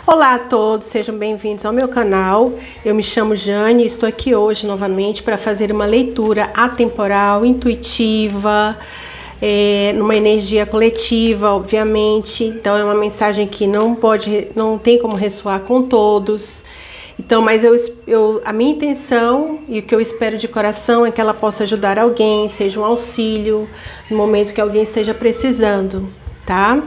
Olá a todos, sejam bem-vindos ao meu canal. Eu me chamo Jane e estou aqui hoje novamente para fazer uma leitura atemporal, intuitiva, numa energia coletiva, obviamente. Então é uma mensagem que não tem como ressoar com todos. Então, mas a minha intenção e o que eu espero de coração é que ela possa ajudar alguém, seja um auxílio no momento que alguém esteja precisando, tá?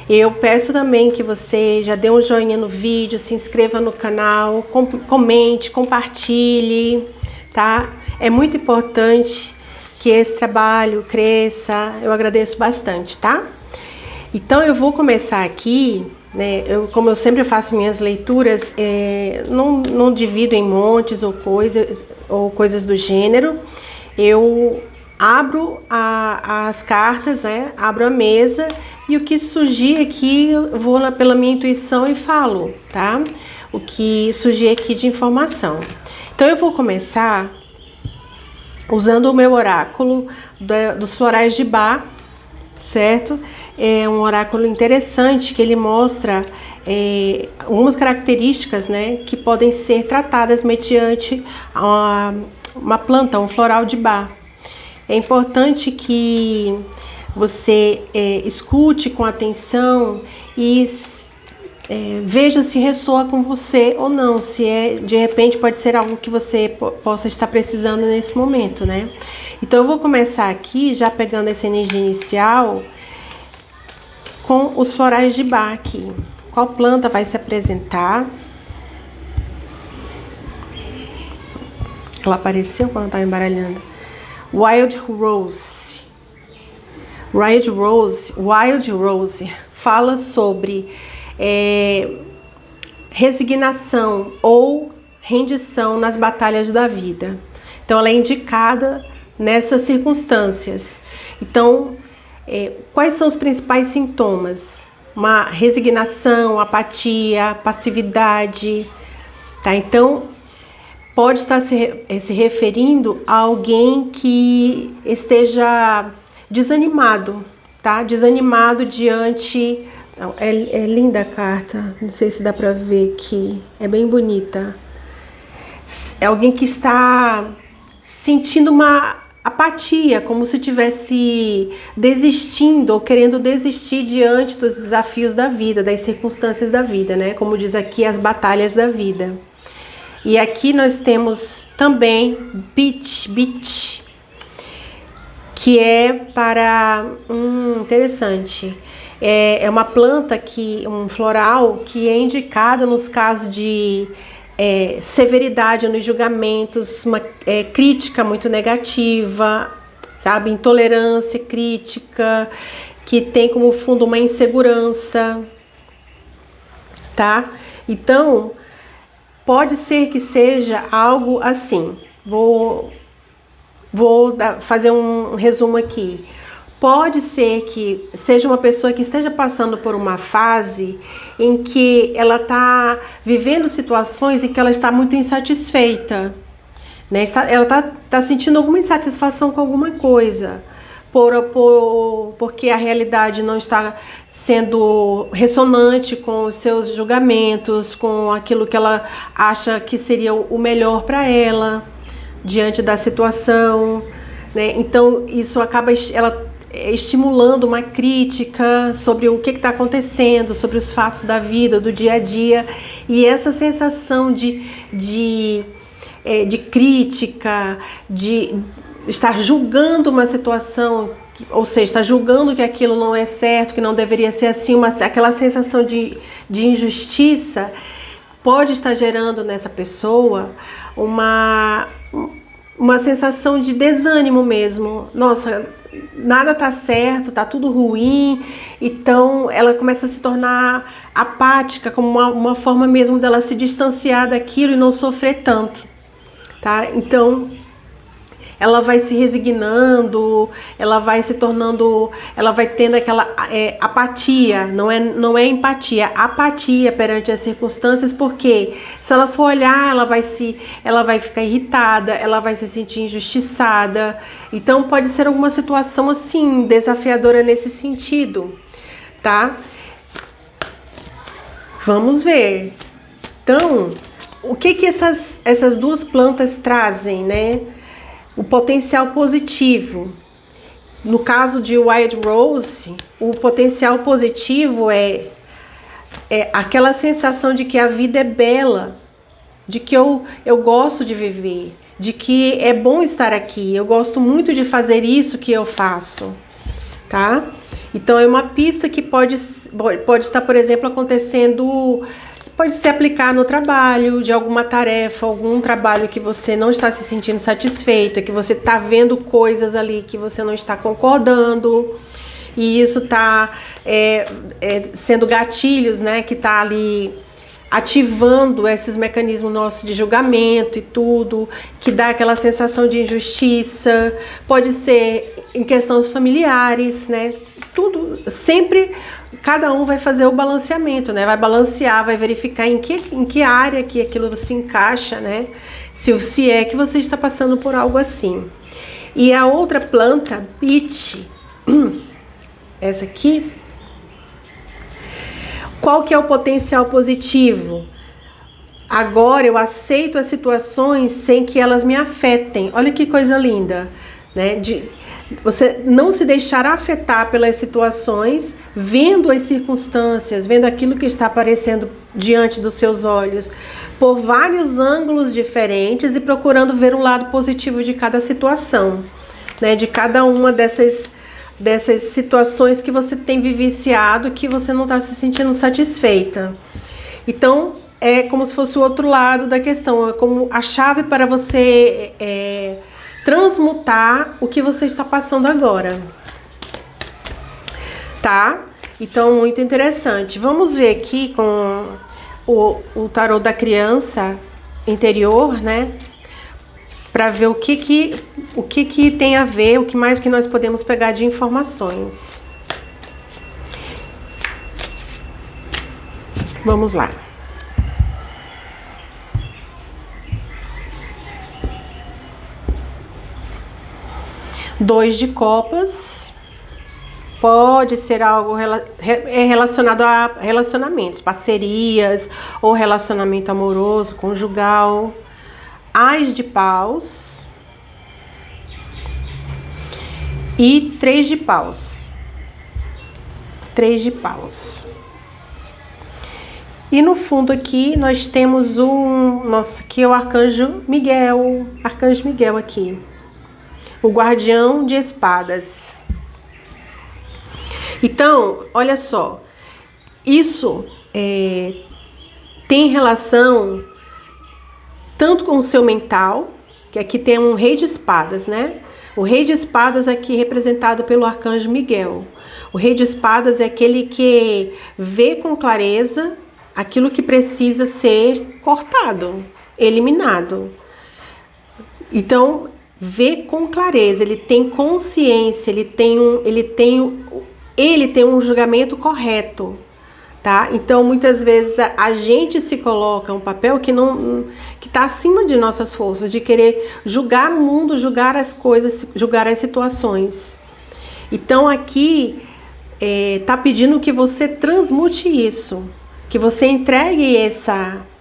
Eu peço também que você já dê um joinha no vídeo, se inscreva no canal, comente, compartilhe, tá? É muito importante que esse trabalho cresça, eu agradeço bastante, tá? Então eu vou começar aqui, né? Como eu sempre faço minhas leituras, não divido em montes ou coisas do gênero. Eu abro as cartas, né? Abro a mesa e o que surgir aqui eu vou lá pela minha intuição e falo, tá? O que surgir aqui de informação. Então eu vou começar usando o meu oráculo dos florais de Bach, certo? É um oráculo interessante que ele mostra algumas características, né, que podem ser tratadas mediante uma planta, um floral de Bach. É importante que você escute com atenção e veja se ressoa com você ou não, se de repente pode ser algo que você possa estar precisando nesse momento, né? Então eu vou começar aqui já pegando essa energia inicial com os florais de Bach aqui. Qual planta vai se apresentar? Ela apareceu quando eu estava embaralhando. Wild Rose. Wild Rose fala sobre resignação ou rendição nas batalhas da vida. Então, ela é indicada nessas circunstâncias. Então, quais são os principais sintomas? Uma resignação, apatia, passividade, tá? Então, pode estar se referindo a alguém que esteja desanimado, tá? Desanimado diante... É linda a carta, não sei se dá para ver aqui, é bem bonita. É alguém que está sentindo uma apatia, como se estivesse desistindo ou querendo desistir diante dos desafios da vida, das circunstâncias da vida, né? Como diz aqui, as batalhas da vida. E aqui nós temos também Beach, que é para... interessante. É uma planta, um floral, que é indicado nos casos de severidade nos julgamentos, uma crítica muito negativa, sabe? Intolerância, crítica, que tem como fundo uma insegurança, tá? Então... pode ser que seja algo assim. Vou fazer um resumo aqui. Pode ser que seja uma pessoa que esteja passando por uma fase em que ela está vivendo situações em que ela está muito insatisfeita, né? Ela está sentindo alguma insatisfação com alguma coisa. Porque a realidade não está sendo ressonante com os seus julgamentos, com aquilo que ela acha que seria o melhor para ela, diante da situação, né? Então, isso acaba ela estimulando uma crítica sobre o que está acontecendo, sobre os fatos da vida, do dia a dia, e essa sensação de crítica, de estar julgando uma situação, ou seja, está julgando que aquilo não é certo, que não deveria ser assim, aquela sensação de injustiça pode estar gerando nessa pessoa uma sensação de desânimo mesmo. Nossa, nada tá certo, tá tudo ruim. Então ela começa a se tornar apática, como uma forma mesmo dela se distanciar daquilo e não sofrer tanto, tá? Então ela vai se resignando, ela vai se tornando, ela vai tendo aquela apatia, não é empatia, apatia perante as circunstâncias, porque se ela for olhar, ela vai ficar irritada, ela vai se sentir injustiçada. Então pode ser alguma situação assim, desafiadora nesse sentido, tá? Vamos ver. Então, o que essas duas plantas trazem, né? O potencial positivo. No caso de Wild Rose, o potencial positivo é aquela sensação de que a vida é bela, de que eu gosto de viver, de que é bom estar aqui, eu gosto muito de fazer isso que eu faço, tá? Então é uma pista que pode estar, por exemplo, acontecendo, pode se aplicar no trabalho, de alguma tarefa, algum trabalho que você não está se sentindo satisfeita, que você está vendo coisas ali que você não está concordando, e isso está sendo gatilhos, né, que está ali ativando esses mecanismos nossos de julgamento e tudo, que dá aquela sensação de injustiça. Pode ser em questões familiares, né? Tudo, sempre, cada um vai fazer o balanceamento, né? Vai balancear, vai verificar em que área que aquilo se encaixa, né? Se é que você está passando por algo assim. E a outra planta, Peach, essa aqui, qual que é o potencial positivo? Agora eu aceito as situações sem que elas me afetem. Olha que coisa linda, né? Você não se deixar afetar pelas situações, vendo as circunstâncias, vendo aquilo que está aparecendo diante dos seus olhos, por vários ângulos diferentes e procurando ver o lado positivo de cada situação, né? De cada uma dessas situações que você tem vivenciado, que você não está se sentindo satisfeita. Então, é como se fosse o outro lado da questão, é como a chave para você transmutar o que você está passando agora. Tá? Então, muito interessante. Vamos ver aqui com o tarô da criança interior, né? Para ver o que tem a ver, o que mais que nós podemos pegar de informações. Vamos lá. Dois de copas. Pode ser algo relacionado a relacionamentos, parcerias ou relacionamento amoroso, conjugal. Ás de paus e 3 de paus. 3 de paus. E no fundo aqui nós temos aqui é o Arcanjo Miguel. Arcanjo Miguel aqui. O guardião de espadas. Então, olha só. Isso tem relação tanto com o seu mental, que aqui tem um rei de espadas, né? O rei de espadas aqui representado pelo Arcanjo Miguel. O rei de espadas é aquele que vê com clareza aquilo que precisa ser cortado, eliminado. Então, vê com clareza, ele tem consciência, ele tem um julgamento correto. Tá? Então, muitas vezes a gente se coloca um papel que está acima de nossas forças, de querer julgar o mundo, julgar as coisas, julgar as situações. Então, aqui está pedindo que você transmute isso, que você entregue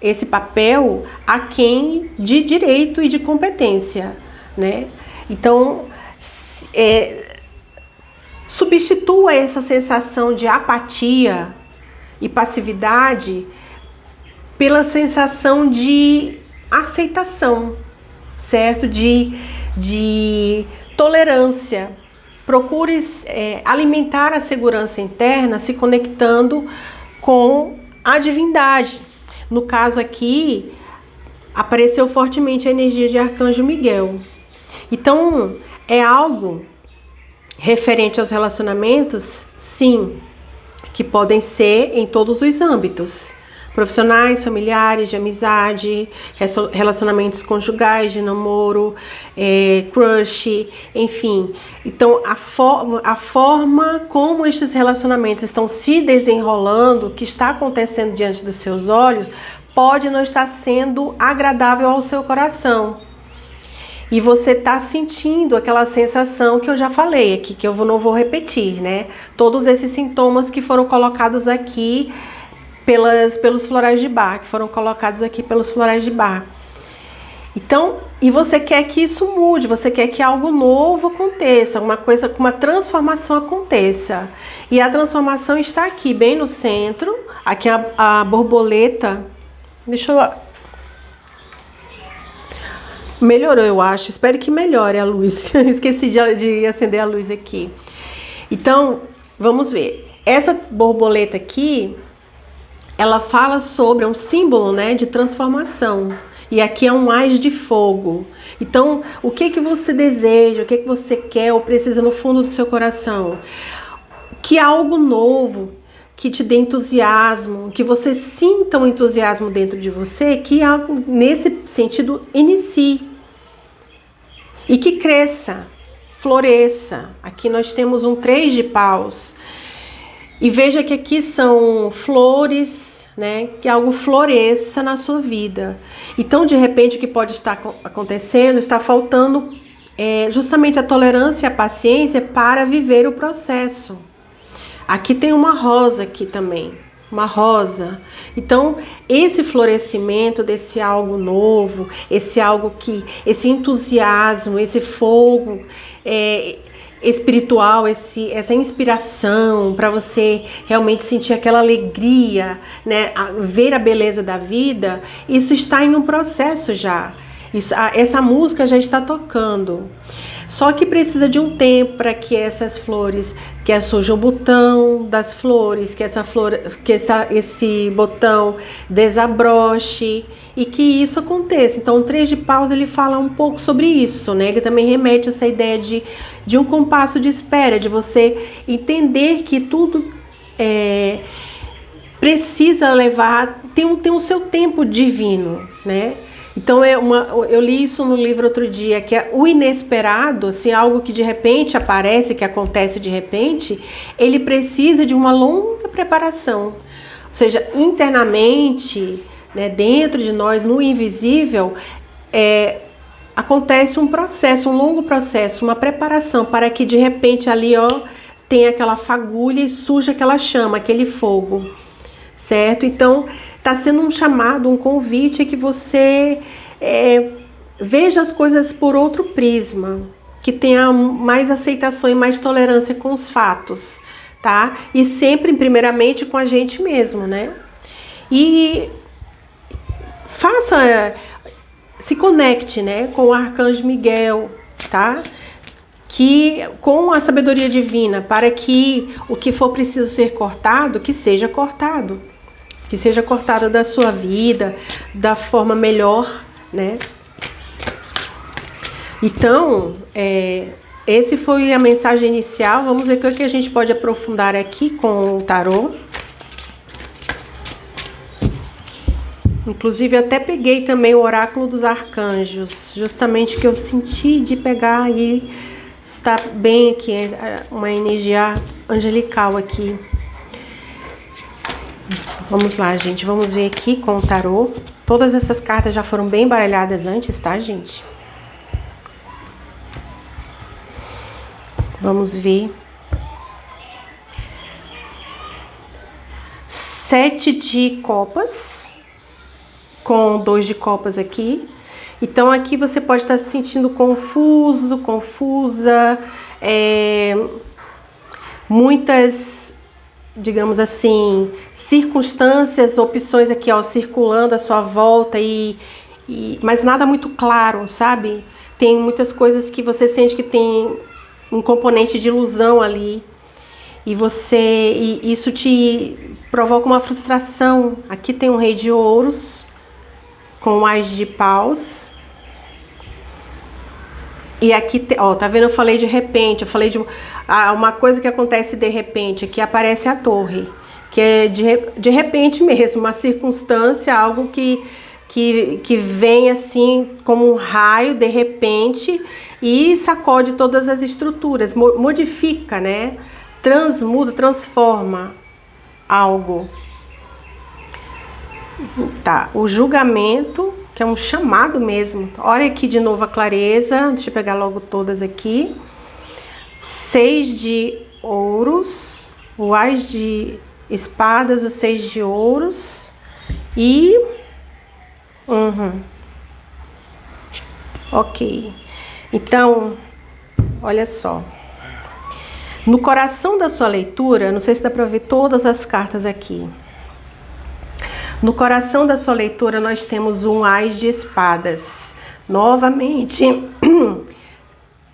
esse papel a quem de direito e de competência, né? Então, substitua essa sensação de apatia e passividade pela sensação de aceitação, certo? De tolerância. Procure alimentar a segurança interna se conectando com a divindade. No caso aqui, apareceu fortemente a energia de Arcanjo Miguel. Então, é algo referente aos relacionamentos? Sim. Que podem ser em todos os âmbitos, profissionais, familiares, de amizade, relacionamentos conjugais, de namoro, crush, enfim. Então, a forma como estes relacionamentos estão se desenrolando, o que está acontecendo diante dos seus olhos, pode não estar sendo agradável ao seu coração. E você está sentindo aquela sensação que eu já falei aqui, que eu não vou repetir, né? Todos esses sintomas que foram colocados aqui pelos florais de bar, que foram colocados aqui pelos florais de bar. Então, e você quer que isso mude, você quer que algo novo aconteça, uma transformação aconteça. E a transformação está aqui, bem no centro, aqui a borboleta. Deixa eu... Melhorou, eu acho. Espero que melhore a luz. Esqueci de acender a luz aqui. Então, vamos ver. Essa borboleta aqui, ela fala sobre, é um símbolo, né, de transformação. E aqui é um ás de fogo. Então, o que você deseja, o que você quer ou precisa no fundo do seu coração? Que algo novo, que te dê entusiasmo, que você sinta um entusiasmo dentro de você, que algo nesse sentido inicie. E que cresça, floresça. Aqui nós temos um 3 de paus. E veja que aqui são flores, né? Que algo floresça na sua vida. Então, de repente, o que pode estar acontecendo, está faltando justamente a tolerância e a paciência para viver o processo. Aqui tem uma rosa aqui também, uma rosa. Então, esse florescimento desse algo novo, esse entusiasmo, esse fogo espiritual, essa inspiração para você realmente sentir aquela alegria, né, ver a beleza da vida, isso está em um processo já. Essa música já está tocando. Só que precisa de um tempo para que essas flores, que surja o botão das flores, esse botão desabroche e que isso aconteça. Então, o 3 de paus, ele fala um pouco sobre isso, né? Ele também remete a essa ideia de um compasso de espera, de você entender que tudo precisa levar, tem o seu tempo divino, né? Então, eu li isso no livro outro dia, que é o inesperado, assim, algo que de repente aparece, que acontece de repente, ele precisa de uma longa preparação. Ou seja, internamente, né, dentro de nós, no invisível, acontece um processo, um longo processo, uma preparação para que de repente ali, tenha aquela fagulha e surja aquela chama, aquele fogo, certo? Então, está sendo um chamado, um convite a que você veja as coisas por outro prisma, que tenha mais aceitação e mais tolerância com os fatos, tá? E sempre, primeiramente, com a gente mesmo, né? E se conecte, né, com o Arcanjo Miguel, tá? Com a sabedoria divina, para que o que for preciso ser cortado, que seja cortado. Que seja cortado da sua vida, da forma melhor, né? Então, esse foi a mensagem inicial. Vamos ver o que a gente pode aprofundar aqui com o tarô. Inclusive, até peguei também o oráculo dos arcanjos, justamente que eu senti de pegar e está bem aqui, uma energia angelical aqui. Vamos lá, gente. Vamos ver aqui com o tarô. Todas essas cartas já foram bem baralhadas antes, tá, gente? Vamos ver. 7 de copas. Com 2 de copas aqui. Então, aqui você pode estar se sentindo confuso, confusa. Muitas, digamos assim, circunstâncias, opções aqui, circulando à sua volta, mas nada muito claro, sabe? Tem muitas coisas que você sente que tem um componente de ilusão ali, e isso te provoca uma frustração. Aqui tem um rei de ouros, com o ás de paus. E aqui, tá vendo? Eu falei de repente, eu falei de uma coisa que acontece de repente. Aqui aparece a torre, que é de repente mesmo, uma circunstância, algo que vem assim como um raio de repente e sacode todas as estruturas, modifica, né? Transmuda, transforma algo. Tá, o julgamento, que é um chamado mesmo. Olha aqui de novo a clareza. Deixa eu pegar logo todas aqui. 6 de ouros, o ás de espadas, o 6 de ouros e... Ok. Então, olha só. No coração da sua leitura, não sei se dá para ver todas as cartas aqui. No coração da sua leitura, nós temos um Ás de espadas. Novamente,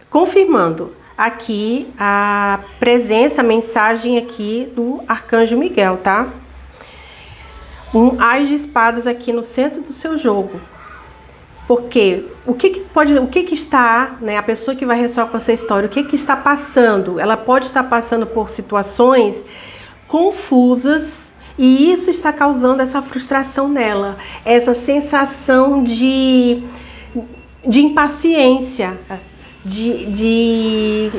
confirmando aqui a presença, a mensagem aqui do Arcanjo Miguel, tá? Um Ás de espadas aqui no centro do seu jogo. Porque o que está, né, a pessoa que vai ressoar com essa história, o que está passando? Ela pode estar passando por situações confusas e isso está causando essa frustração nela, essa sensação de impaciência, de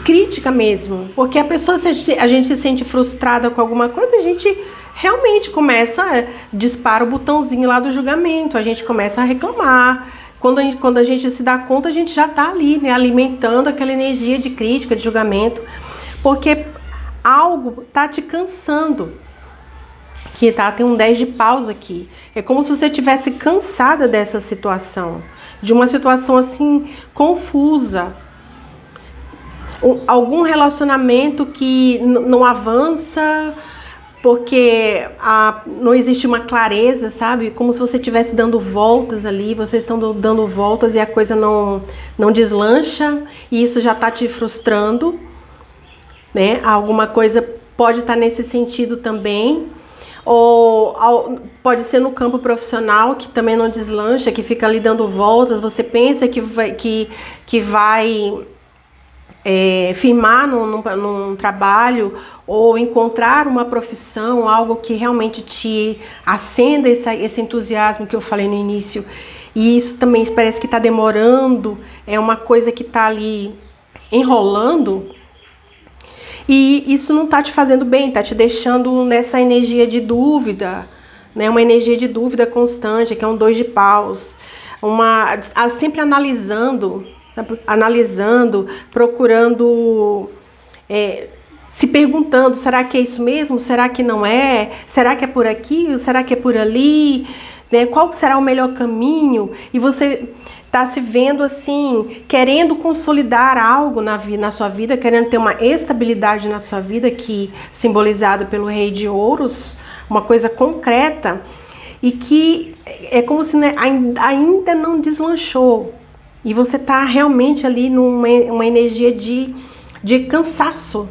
crítica mesmo. Porque a pessoa, se a gente se sente frustrada com alguma coisa, a gente realmente dispara o botãozinho lá do julgamento, a gente começa a reclamar. Quando a gente se dá conta, a gente já está ali, né, alimentando aquela energia de crítica, de julgamento, porque algo está te cansando. Aqui, tá? Tem um 10 de paus aqui. É como se você estivesse cansada dessa situação, de uma situação assim, confusa. Algum relacionamento que não avança, porque não existe uma clareza, sabe? Como se você estivesse dando voltas ali, vocês estão dando voltas e a coisa não deslancha, e isso já está te frustrando, né? Alguma coisa pode estar nesse sentido também, ou pode ser no campo profissional, que também não deslancha, que fica ali dando voltas, você pensa que vai firmar num trabalho ou encontrar uma profissão, algo que realmente te acenda esse entusiasmo que eu falei no início, e isso também parece que está demorando, é uma coisa que está ali enrolando, e isso não está te fazendo bem, está te deixando nessa energia de dúvida, né? Uma energia de dúvida constante, que é um 2 de paus, sempre analisando, procurando, se perguntando, será que é isso mesmo? Será que não é? Será que é por aqui? Ou será que é por ali? Né? Qual será o melhor caminho? E você está se vendo assim, querendo consolidar algo na sua vida, querendo ter uma estabilidade na sua vida, que simbolizado pelo Rei de Ouros, uma coisa concreta, e que é como se, né, ainda não deslanchou. E você está realmente ali numa energia de cansaço,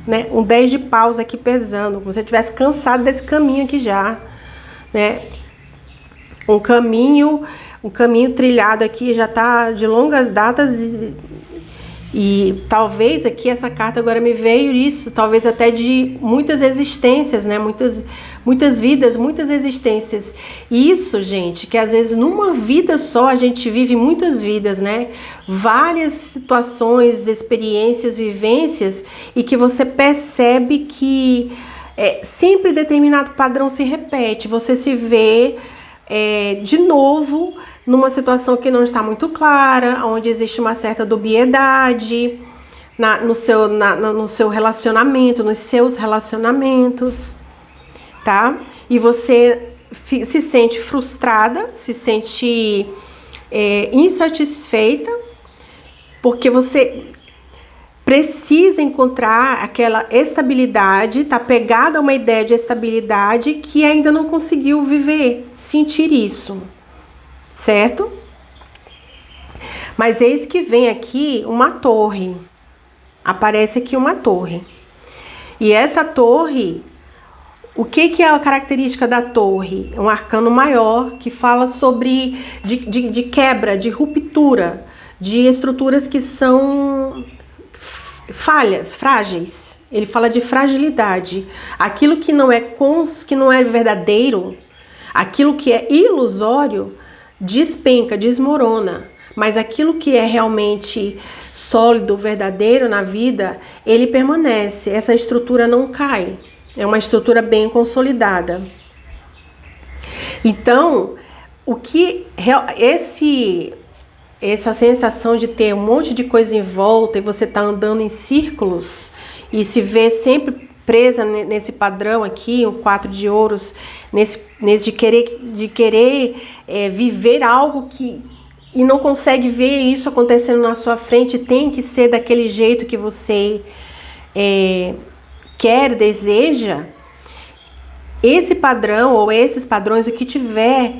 né? Um 10 de paus aqui pesando, como se você estivesse cansado desse caminho aqui já, né? Um caminho trilhado aqui já está de longas datas e talvez aqui essa carta agora me veio isso, talvez até de muitas existências, né? Muitas vidas, muitas existências. Isso, gente, que às vezes numa vida só a gente vive muitas vidas, né? Várias situações, experiências, vivências, e que você percebe que sempre determinado padrão se repete. Você se vê de novo numa situação que não está muito clara, onde existe uma certa dubiedade no seu relacionamento, nos seus relacionamentos, tá? E você se sente frustrada, se sente insatisfeita, porque você precisa encontrar aquela estabilidade, tá pegada a uma ideia de estabilidade que ainda não conseguiu viver, sentir isso, certo? Mas eis que vem aqui uma torre, aparece aqui uma torre, e essa torre, o que é a característica da torre? É um arcano maior que fala sobre de quebra, de ruptura, de estruturas que são falhas, frágeis. Ele fala de fragilidade. Aquilo que não é verdadeiro, aquilo que é ilusório, despenca, desmorona. Mas aquilo que é realmente sólido, verdadeiro na vida, ele permanece. Essa estrutura não cai. É uma estrutura bem consolidada. Então, essa sensação de ter um monte de coisa em volta e você tá andando em círculos e se vê sempre presa nesse padrão aqui, o 4 de ouros, nesse de querer viver algo e não consegue ver isso acontecendo na sua frente, tem que ser daquele jeito que você quer, deseja, esse padrão ou esses padrões, o que tiver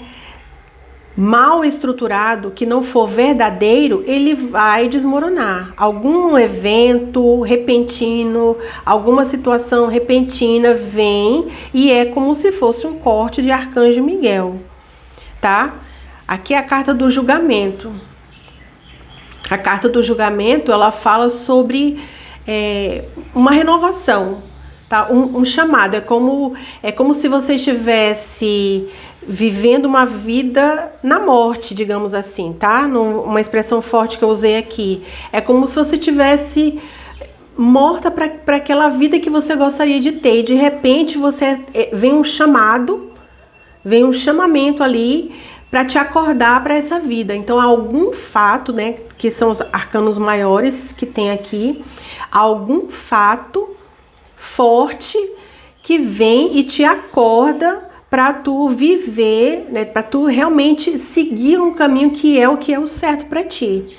mal estruturado, que não for verdadeiro, ele vai desmoronar. Algum evento repentino, alguma situação repentina vem e é como se fosse um corte de Arcanjo Miguel, tá? Aqui é a carta do julgamento. A carta do julgamento, ela fala sobre uma renovação, tá? Um chamado. É como se você estivesse vivendo uma vida na morte, digamos assim, tá? Uma expressão forte que eu usei aqui. É como se você tivesse morta para aquela vida que você gostaria de ter. E de repente vem um chamado, vem um chamamento ali para te acordar para essa vida. Então, algum fato, né, que são os arcanos maiores que tem aqui, algum fato forte que vem e te acorda para tu viver, né, para tu realmente seguir um caminho que é o certo para ti,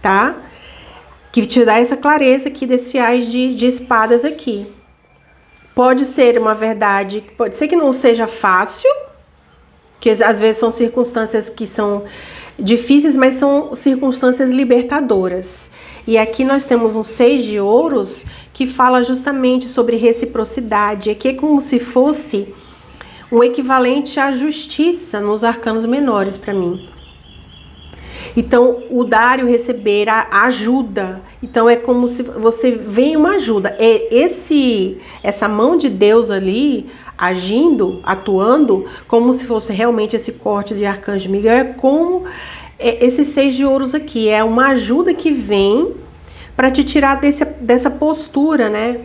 tá? Que te dá essa clareza aqui desse ás de espadas aqui. Pode ser uma verdade, pode ser que não seja fácil, que às vezes são circunstâncias que são difíceis, mas são circunstâncias libertadoras. E aqui nós temos um 6 de ouros que fala justamente sobre reciprocidade. Aqui é como se fosse um equivalente à justiça nos arcanos menores para mim. Então, o dar e o receber, a ajuda. Então, é como se você vem uma ajuda. Essa mão de Deus ali, agindo, atuando, como se fosse realmente esse corte de Arcanjo Miguel, é como esse 6 de ouros aqui. É uma ajuda que vem para te tirar dessa postura, né?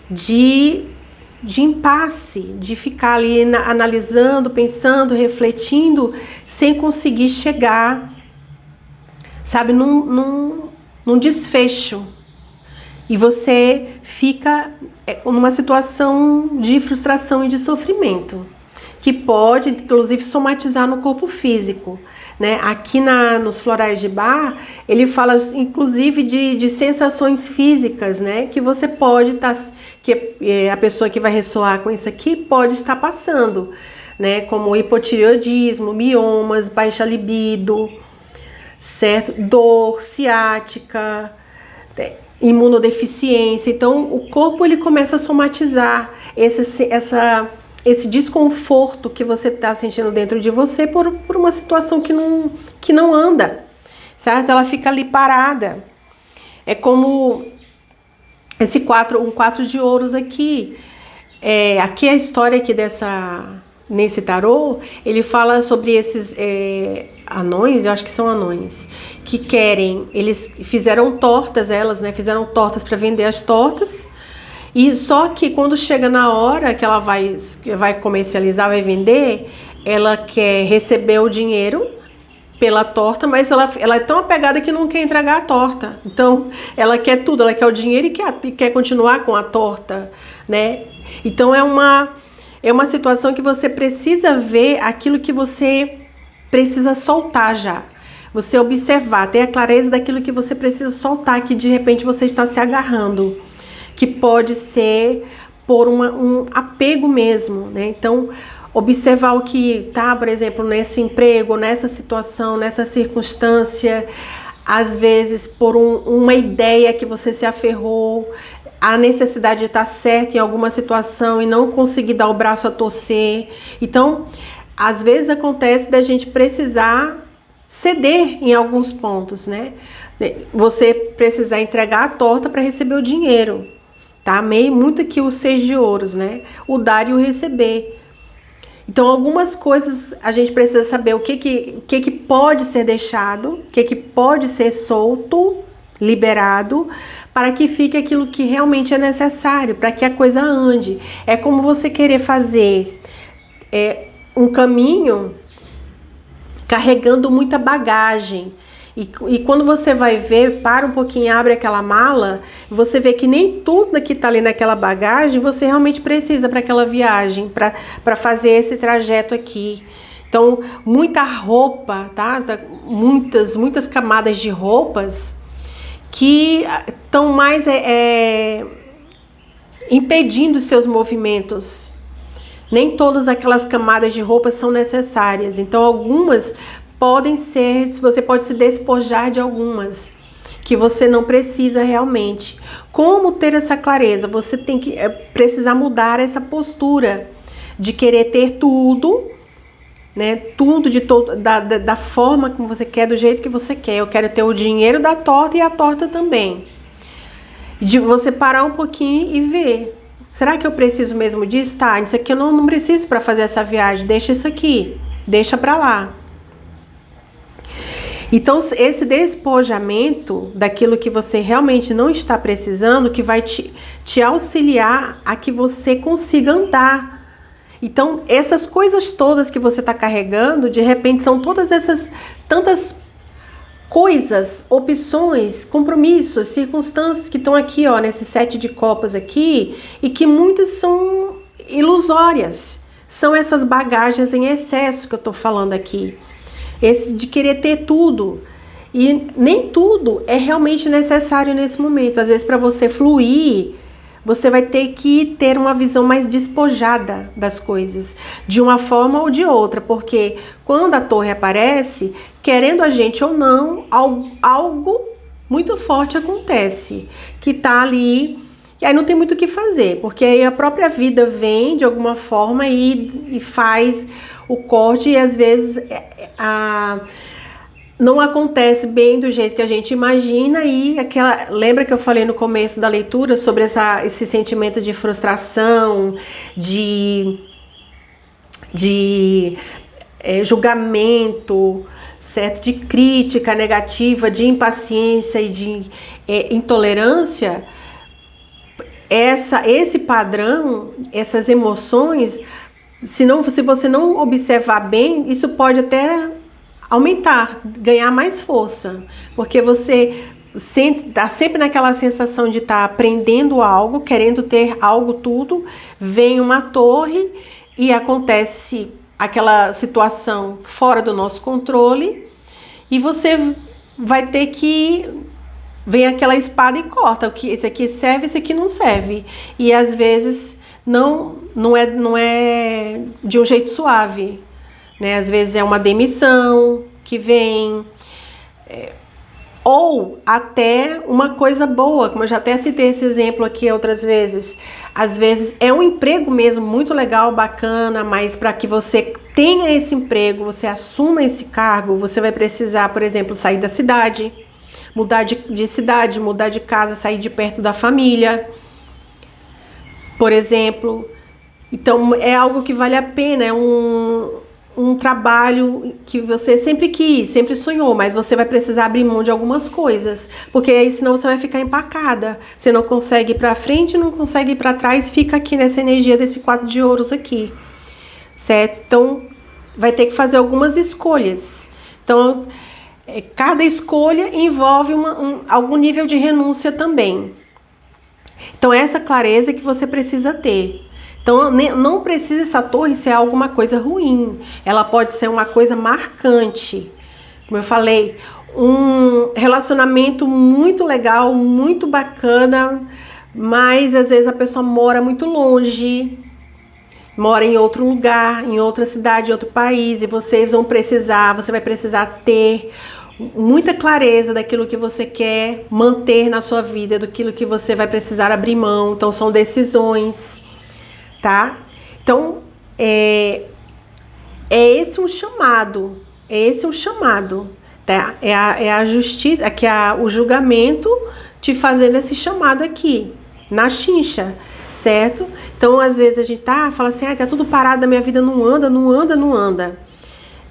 De impasse, de ficar ali analisando, pensando, refletindo, sem conseguir chegar, sabe, num desfecho. E você fica numa situação de frustração e de sofrimento, que pode, inclusive, somatizar no corpo físico, né? Aqui nos florais de Bach, ele fala, inclusive, de sensações físicas, né? Que você pode estar... que a pessoa que vai ressoar com isso aqui pode estar passando, né? Como hipotireoidismo, miomas, baixa libido, certo? Dor, ciática, imunodeficiência. Então, o corpo ele começa a somatizar esse desconforto que você está sentindo dentro de você por uma situação que não anda, certo? Ela fica ali parada. É como um 4 de ouros aqui. Aqui a história aqui nesse tarô, ele fala sobre esses anões, eu acho que são anões, que eles fizeram tortas, né? Fizeram tortas para vender as tortas. E só que quando chega na hora que ela vai comercializar, vai vender, ela quer receber o dinheiro pela torta, mas ela é tão apegada que não quer entregar a torta. Então, ela quer tudo, ela quer o dinheiro e quer continuar com a torta, né? Então, é uma situação que você precisa ver aquilo que você precisa soltar já. Você observar, ter a clareza daquilo que você precisa soltar, que de repente você está se agarrando, que pode ser por um apego mesmo, né? Então, observar o que tá, por exemplo, nesse emprego, nessa situação, nessa circunstância, às vezes por uma ideia que você se aferrou, a necessidade de estar certo em alguma situação e não conseguir dar o braço a torcer. Então, às vezes acontece da gente precisar ceder em alguns pontos, né? Você precisar entregar a torta para receber o dinheiro, tá? Amei muito aqui o 6 de ouros, né? O dar e o receber. Então, algumas coisas a gente precisa saber o que pode ser deixado, o que pode ser solto, liberado, para que fique aquilo que realmente é necessário, para que a coisa ande. É como você querer fazer um caminho carregando muita bagagem. E quando você vai ver, para um pouquinho, abre aquela mala, você vê que nem tudo que tá ali naquela bagagem você realmente precisa para aquela viagem, para fazer esse trajeto aqui. Então, muita roupa, tá? Muitas camadas de roupas que estão mais impedindo seus movimentos. Nem todas aquelas camadas de roupa são necessárias. Então, algumas podem ser, você pode se despojar de algumas que você não precisa realmente. Como ter essa clareza? Você tem que precisar mudar essa postura de querer ter tudo, né? Tudo da forma como você quer, do jeito que você quer. Eu quero ter o dinheiro da torta e a torta também. De você parar um pouquinho e ver. Será que eu preciso mesmo disso? Tá, isso aqui eu não preciso para fazer essa viagem. Deixa isso aqui. Deixa para lá. Então, esse despojamento daquilo que você realmente não está precisando, que vai te auxiliar a que você consiga andar. Então, essas coisas todas que você está carregando, de repente, são todas essas tantas coisas, opções, compromissos, circunstâncias que estão aqui, ó, nesse 7 de copas aqui, e que muitas são ilusórias. São essas bagagens em excesso que eu tô falando aqui. Esse de querer ter tudo. E nem tudo é realmente necessário nesse momento. Às vezes, para você fluir, você vai ter que ter uma visão mais despojada das coisas, de uma forma ou de outra, porque quando a torre aparece, querendo a gente ou não, algo muito forte acontece, que tá ali, e aí não tem muito o que fazer, porque aí a própria vida vem de alguma forma e faz o corte, e às vezes não acontece bem do jeito que a gente imagina, e lembra que eu falei no começo da leitura sobre esse sentimento de frustração, de julgamento, certo? De crítica negativa, de impaciência e de intolerância. Esse padrão, essas emoções, se você não observar bem, isso pode até aumentar, ganhar mais força, porque você está sempre naquela sensação de estar aprendendo algo, querendo ter algo tudo, vem uma torre e acontece aquela situação fora do nosso controle e você vai ter que vem aquela espada e corta, esse aqui serve, esse aqui não serve, e às vezes não é de um jeito suave, né? Às vezes é uma demissão que vem, ou até uma coisa boa, como eu já até citei esse exemplo aqui outras vezes. Às vezes é um emprego mesmo muito legal, bacana, mas para que você tenha esse emprego, você assuma esse cargo, você vai precisar, por exemplo, sair da cidade, mudar de cidade, mudar de casa, sair de perto da família, por exemplo. Então é algo que vale a pena, é um trabalho que você sempre quis, sempre sonhou, mas você vai precisar abrir mão de algumas coisas, porque aí senão você vai ficar empacada, você não consegue ir para frente, não consegue ir para trás, fica aqui nessa energia desse 4 de ouros aqui, certo? Então vai ter que fazer algumas escolhas. Então cada escolha envolve algum nível de renúncia também. Então essa clareza que você precisa ter. Então, não precisa essa torre ser alguma coisa ruim. Ela pode ser uma coisa marcante. Como eu falei, um relacionamento muito legal, muito bacana, mas às vezes a pessoa mora muito longe, mora em outro lugar, em outra cidade, em outro país, e você vai precisar ter muita clareza daquilo que você quer manter na sua vida, daquilo que você vai precisar abrir mão. Então, são decisões. Tá? Então, esse um chamado, tá? É a justiça, aqui o julgamento te fazendo esse chamado aqui, na chincha, certo? Então, às vezes a gente fala assim, tá tudo parado, a minha vida não anda,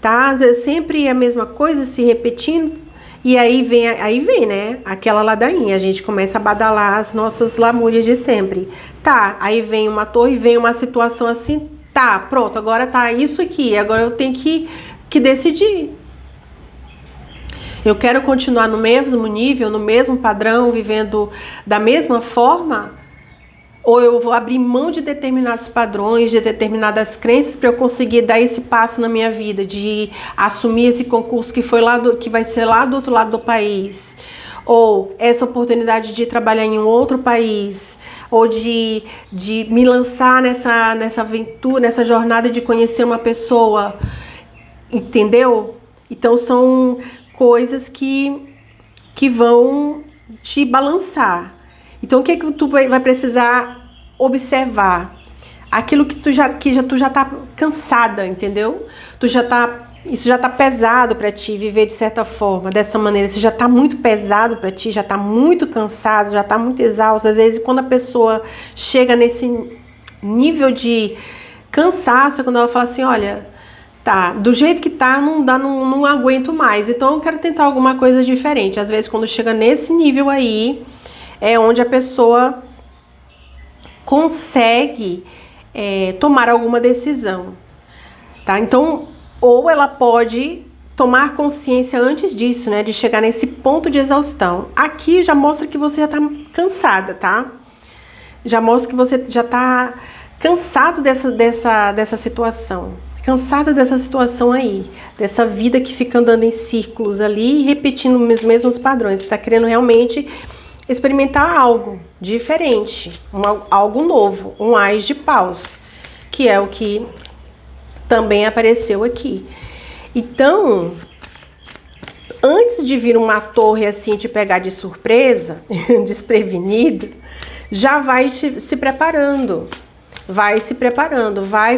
tá? Sempre a mesma coisa, se repetindo, e aí vem, né, aquela ladainha, a gente começa a badalar as nossas lamúrias de sempre. Tá, aí vem uma torre, vem uma situação assim, tá, pronto, agora tá isso aqui, agora eu tenho que decidir. Eu quero continuar no mesmo nível, no mesmo padrão, vivendo da mesma forma? Ou eu vou abrir mão de determinados padrões, de determinadas crenças para eu conseguir dar esse passo na minha vida, de assumir esse concurso que vai ser lá do outro lado do país, ou essa oportunidade de trabalhar em um outro país, ou de me lançar nessa aventura, nessa jornada de conhecer uma pessoa, entendeu? Então são coisas que vão te balançar. Então o que é que tu vai precisar observar? Aquilo que tu já tá cansada, entendeu? Isso já tá pesado para ti viver de certa forma, dessa maneira. Isso já tá muito pesado para ti, já tá muito cansado, já tá muito exausto. Às vezes quando a pessoa chega nesse nível de cansaço, é quando ela fala assim, olha, tá, do jeito que tá, não aguento mais. Então eu quero tentar alguma coisa diferente. Às vezes quando chega nesse nível aí, é onde a pessoa consegue tomar alguma decisão, tá? Então, ou ela pode tomar consciência antes disso, né? De chegar nesse ponto de exaustão. Aqui já mostra que você já tá cansada, tá? Já mostra que você já tá cansado dessa situação. Cansada dessa situação aí. Dessa vida que fica andando em círculos ali, repetindo os mesmos padrões. Você tá querendo realmente experimentar algo diferente, algo novo, um ás de paus, que é o que também apareceu aqui. Então, antes de vir uma torre assim te pegar de surpresa, desprevenido, já vai se preparando, vai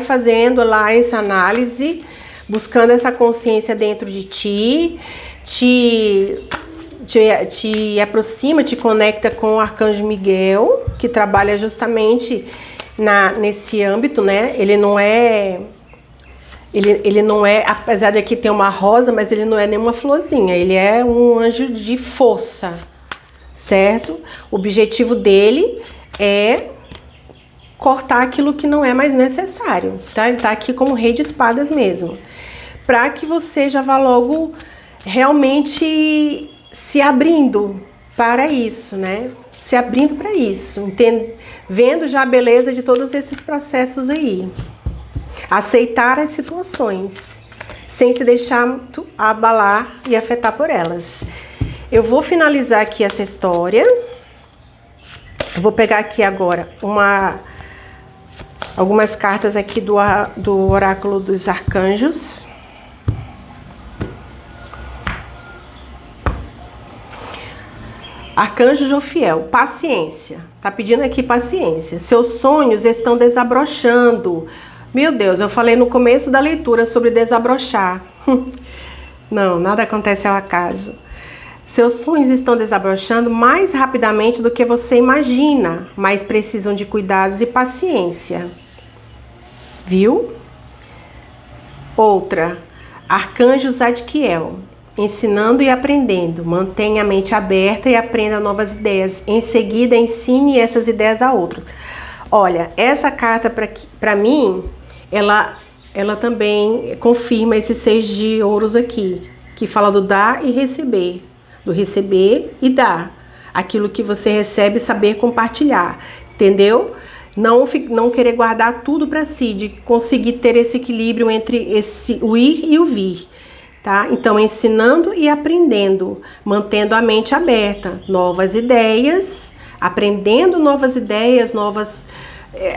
fazendo lá essa análise, buscando essa consciência dentro de ti, te aproxima, te conecta com o Arcanjo Miguel, que trabalha justamente nesse âmbito, né? Ele não é, apesar de aqui ter uma rosa, mas ele não é nenhuma florzinha, ele é um anjo de força, certo? O objetivo dele é cortar aquilo que não é mais necessário, tá? Ele tá aqui como rei de espadas mesmo, para que você já vá logo realmente se abrindo para isso, né? Se abrindo para isso, vendo já a beleza de todos esses processos aí. Aceitar as situações, sem se deixar muito abalar e afetar por elas. Eu vou finalizar aqui essa história. Vou pegar aqui agora algumas cartas aqui do Oráculo dos Arcanjos. Arcanjo Jofiel, paciência. Tá pedindo aqui paciência. Seus sonhos estão desabrochando. Meu Deus, eu falei no começo da leitura sobre desabrochar. Não, nada acontece ao acaso. Seus sonhos estão desabrochando mais rapidamente do que você imagina, mas precisam de cuidados e paciência. Viu? Outra, Arcanjo Zadkiel. Ensinando e aprendendo. Mantenha a mente aberta e aprenda novas ideias. Em seguida, ensine essas ideias a outros. Olha, essa carta para mim, ela também confirma esses 6 de ouros aqui, que fala do dar e receber. Do receber e dar. Aquilo que você recebe, saber compartilhar. Entendeu? Não querer guardar tudo para si, de conseguir ter esse equilíbrio entre o ir e o vir. Tá? Então, ensinando e aprendendo, mantendo a mente aberta, novas ideias, aprendendo novas ideias,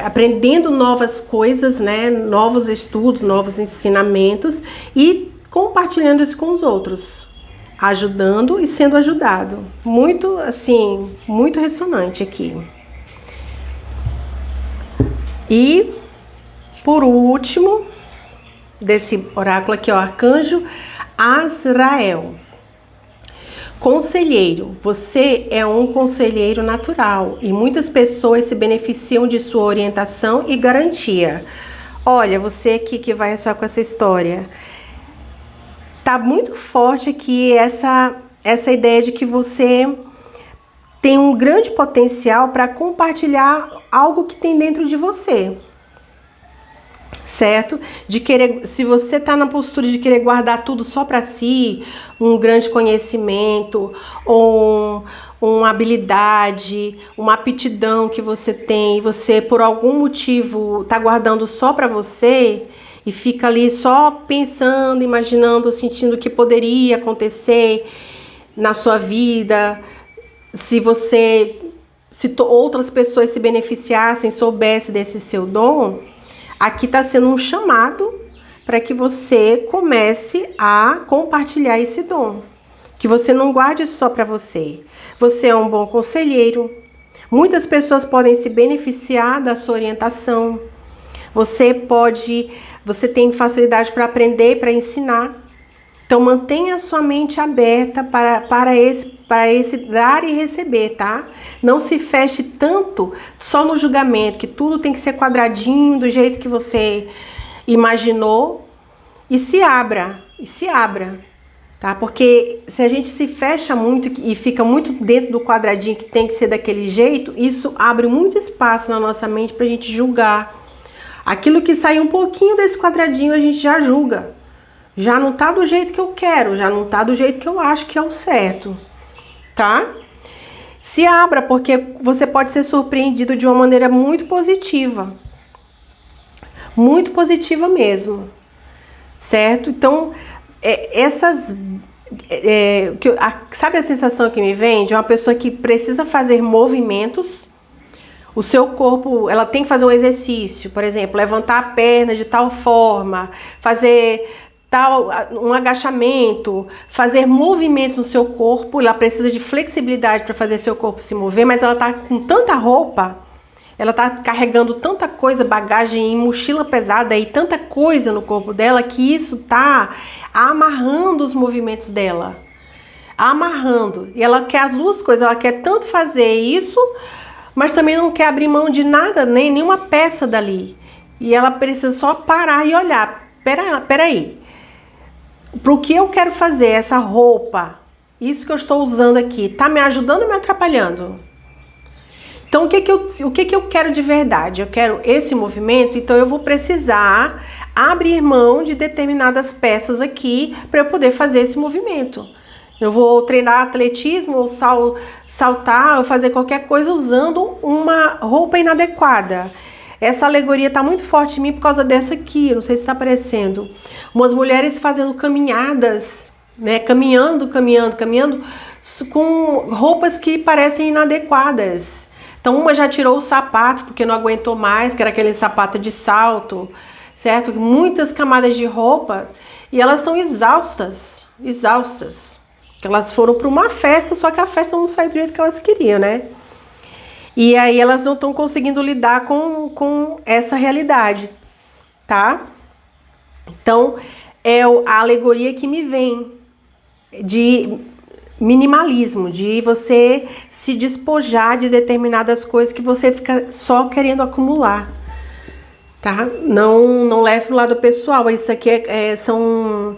aprendendo novas coisas, né? Novos estudos, novos ensinamentos e compartilhando isso com os outros, ajudando e sendo ajudado. Muito, assim, muito ressonante aqui. E, por último, desse oráculo aqui, ó, Arcanjo Azrael. Conselheiro, você é um conselheiro natural e muitas pessoas se beneficiam de sua orientação e garantia. Olha, você aqui que vai só com essa história, tá muito forte aqui essa ideia de que você tem um grande potencial para compartilhar algo que tem dentro de você. certo? De querer, se você tá na postura de querer guardar tudo só para si, um grande conhecimento, ou uma habilidade, uma aptidão que você tem, e você por algum motivo tá guardando só para você e fica ali só pensando, imaginando, sentindo o que poderia acontecer na sua vida, se outras pessoas se beneficiassem, soubessem desse seu dom. Aqui está sendo um chamado para que você comece a compartilhar esse dom. Que você não guarde só para você. Você é um bom conselheiro. Muitas pessoas podem se beneficiar da sua orientação. Você tem facilidade para aprender, para ensinar. Então mantenha a sua mente aberta para esse dar e receber, tá? Não se feche tanto só no julgamento, que tudo tem que ser quadradinho, do jeito que você imaginou, e se abra, tá? Porque se a gente se fecha muito e fica muito dentro do quadradinho que tem que ser daquele jeito, isso abre muito espaço na nossa mente pra gente julgar. Aquilo que sai um pouquinho desse quadradinho a gente já julga. Já não tá do jeito que eu quero, já não tá do jeito que eu acho que é o certo, tá? Se abra, porque você pode ser surpreendido de uma maneira muito positiva mesmo, certo? Então, sabe a sensação que me vem de uma pessoa que precisa fazer movimentos? O seu corpo, ela tem que fazer um exercício, por exemplo, levantar a perna de tal forma, fazer um agachamento, fazer movimentos no seu corpo. Ela precisa de flexibilidade para fazer seu corpo se mover, mas ela tá com tanta roupa, ela tá carregando tanta coisa, bagagem em mochila pesada e tanta coisa no corpo dela, que isso tá amarrando os movimentos dela. Amarrando. E ela quer as duas coisas, ela quer tanto fazer isso, mas também não quer abrir mão de nada, nem nenhuma peça dali. E ela precisa só parar e olhar. Peraí. Para o que eu quero fazer, essa roupa, isso que eu estou usando aqui, tá me ajudando ou me atrapalhando? Então, o que eu quero de verdade? Eu quero esse movimento, então eu vou precisar abrir mão de determinadas peças aqui para eu poder fazer esse movimento. Eu vou treinar atletismo, ou saltar, ou fazer qualquer coisa usando uma roupa inadequada. Essa alegoria está muito forte em mim por causa dessa aqui, não sei se está aparecendo. Umas mulheres fazendo caminhadas, né? Caminhando, com roupas que parecem inadequadas. Então uma já tirou o sapato porque não aguentou mais, que era aquele sapato de salto, certo? Muitas camadas de roupa e elas estão exaustas. Elas foram para uma festa, só que a festa não saiu do jeito que elas queriam, né? E aí elas não estão conseguindo lidar com essa realidade, tá? Então, é a alegoria que me vem de minimalismo, de você se despojar de determinadas coisas que você fica só querendo acumular, tá? Não leve pro lado pessoal, isso aqui são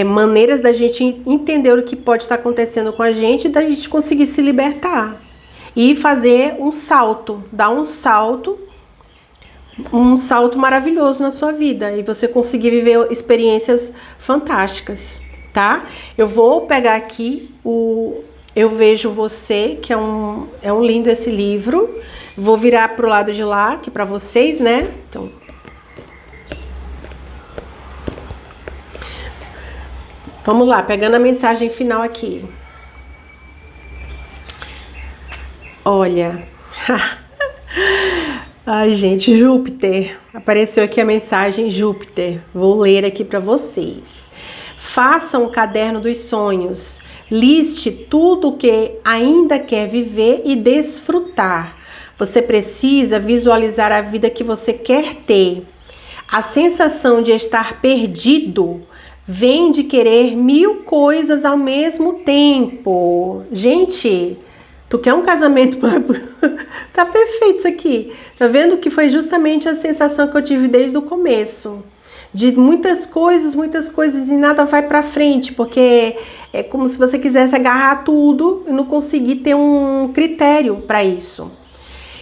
maneiras da gente entender o que pode estar acontecendo com a gente e da gente conseguir se libertar. E fazer um salto, dar um salto maravilhoso na sua vida e você conseguir viver experiências fantásticas, tá? Eu vou pegar aqui Eu Vejo Você, que é um lindo esse livro. Vou virar pro lado de lá, aqui para vocês, né? Então, vamos lá, pegando a mensagem final aqui. Olha, ai gente, Júpiter, apareceu aqui a mensagem Júpiter, vou ler aqui para vocês. Faça um caderno dos sonhos, liste tudo o que ainda quer viver e desfrutar. Você precisa visualizar a vida que você quer ter. A sensação de estar perdido vem de querer 1000 coisas ao mesmo tempo. Gente, tu quer um casamento? Tá perfeito isso aqui. Tá vendo que foi justamente a sensação que eu tive desde o começo. De muitas coisas e nada vai pra frente. Porque é como se você quisesse agarrar tudo e não conseguir ter um critério para isso.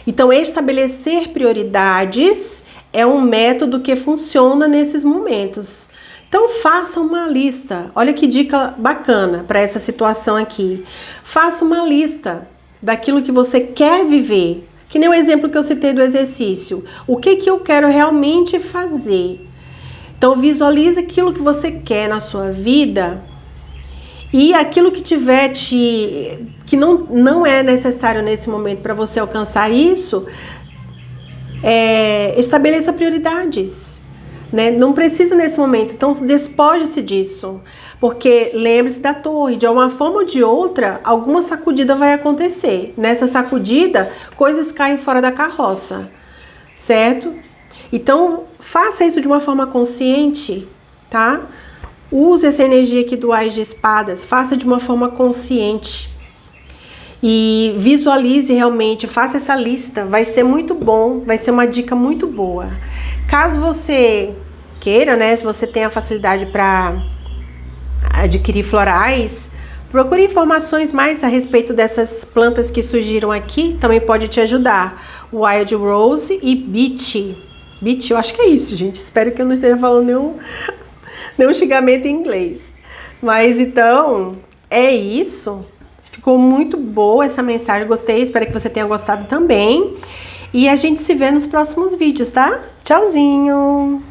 Então, estabelecer prioridades é um método que funciona nesses momentos. Então faça uma lista. Olha que dica bacana para essa situação aqui. Faça uma lista daquilo que você quer viver. Que nem o exemplo que eu citei do exercício. O que que eu quero realmente fazer? Então visualize aquilo que você quer na sua vida e aquilo que tiver que não é necessário nesse momento para você alcançar isso, estabeleça prioridades, né? Não precisa nesse momento, então despoje-se disso, porque lembre-se da torre, de uma forma ou de outra, alguma sacudida vai acontecer. Nessa sacudida, coisas caem fora da carroça, certo? Então, faça isso de uma forma consciente, tá? Use essa energia aqui do Ás de Espadas, faça de uma forma consciente. E visualize realmente, faça essa lista, vai ser muito bom, vai ser uma dica muito boa. Caso você queira, né, se você tem a facilidade para adquirir florais, procure informações mais a respeito dessas plantas que surgiram aqui, também pode te ajudar. Wild Rose e Beach. Beach, eu acho que é isso, gente. Espero que eu não esteja falando nenhum xingamento em inglês. Mas então, é isso. Ficou muito boa essa mensagem, gostei, espero que você tenha gostado também. E a gente se vê nos próximos vídeos, tá? Tchauzinho!